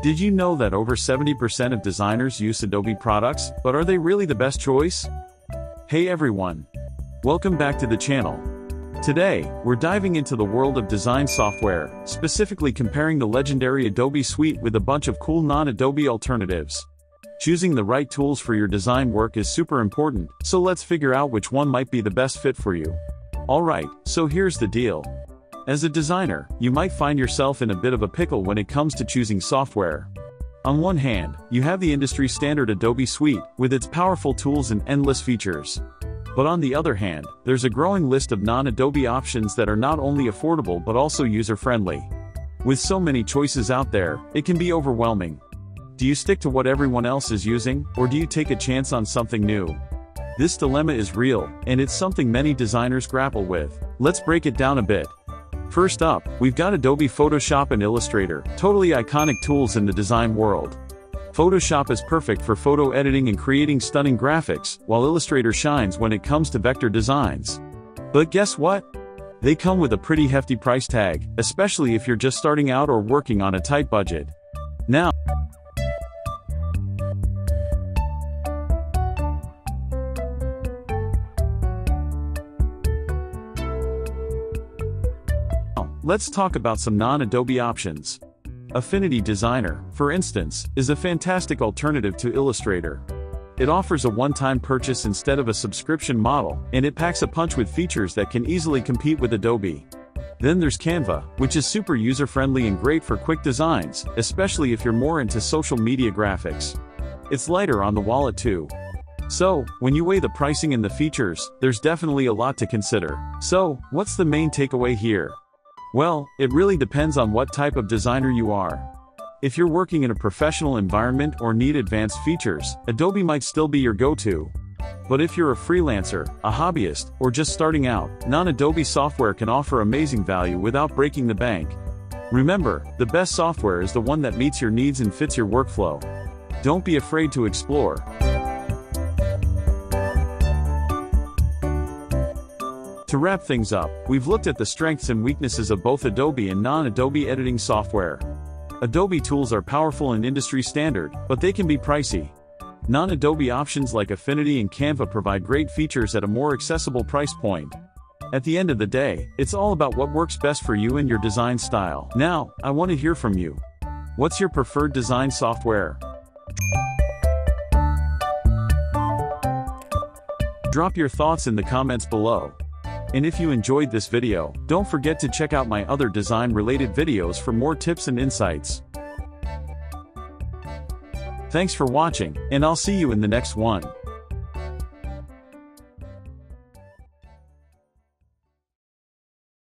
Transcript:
Did you know that over 70% of designers use Adobe products, but are they really the best choice? Hey everyone! Welcome back to the channel. Today, we're diving into the world of design software, specifically comparing the legendary Adobe suite with a bunch of cool non-Adobe alternatives. Choosing the right tools for your design work is super important, so let's figure out which one might be the best fit for you. Alright, so here's the deal. As a designer, you might find yourself in a bit of a pickle when it comes to choosing software. On one hand, you have the industry-standard Adobe suite, with its powerful tools and endless features. But on the other hand, there's a growing list of non-Adobe options that are not only affordable but also user-friendly. With so many choices out there, it can be overwhelming. Do you stick to what everyone else is using, or do you take a chance on something new? This dilemma is real, and it's something many designers grapple with. Let's break it down a bit. First up, we've got Adobe Photoshop and Illustrator, totally iconic tools in the design world. Photoshop is perfect for photo editing and creating stunning graphics, while Illustrator shines when it comes to vector designs. But guess what? They come with a pretty hefty price tag, especially if you're just starting out or working on a tight budget. Now, let's talk about some non-Adobe options. Affinity Designer, for instance, is a fantastic alternative to Illustrator. It offers a one-time purchase instead of a subscription model, and it packs a punch with features that can easily compete with Adobe. Then there's Canva, which is super user-friendly and great for quick designs, especially if you're more into social media graphics. It's lighter on the wallet too. So, when you weigh the pricing and the features, there's definitely a lot to consider. So, what's the main takeaway here? Well, it really depends on what type of designer you are. If you're working in a professional environment or need advanced features, Adobe might still be your go-to. But if you're a freelancer, a hobbyist, or just starting out, non-Adobe software can offer amazing value without breaking the bank. Remember, the best software is the one that meets your needs and fits your workflow. Don't be afraid to explore. To wrap things up, we've looked at the strengths and weaknesses of both Adobe and non-Adobe editing software. Adobe tools are powerful and industry standard, but they can be pricey. Non-Adobe options like Affinity and Canva provide great features at a more accessible price point. At the end of the day, it's all about what works best for you and your design style. Now, I want to hear from you. What's your preferred design software? Drop your thoughts in the comments below. And if you enjoyed this video, don't forget to check out my other design-related videos for more tips and insights. Thanks for watching, and I'll see you in the next one.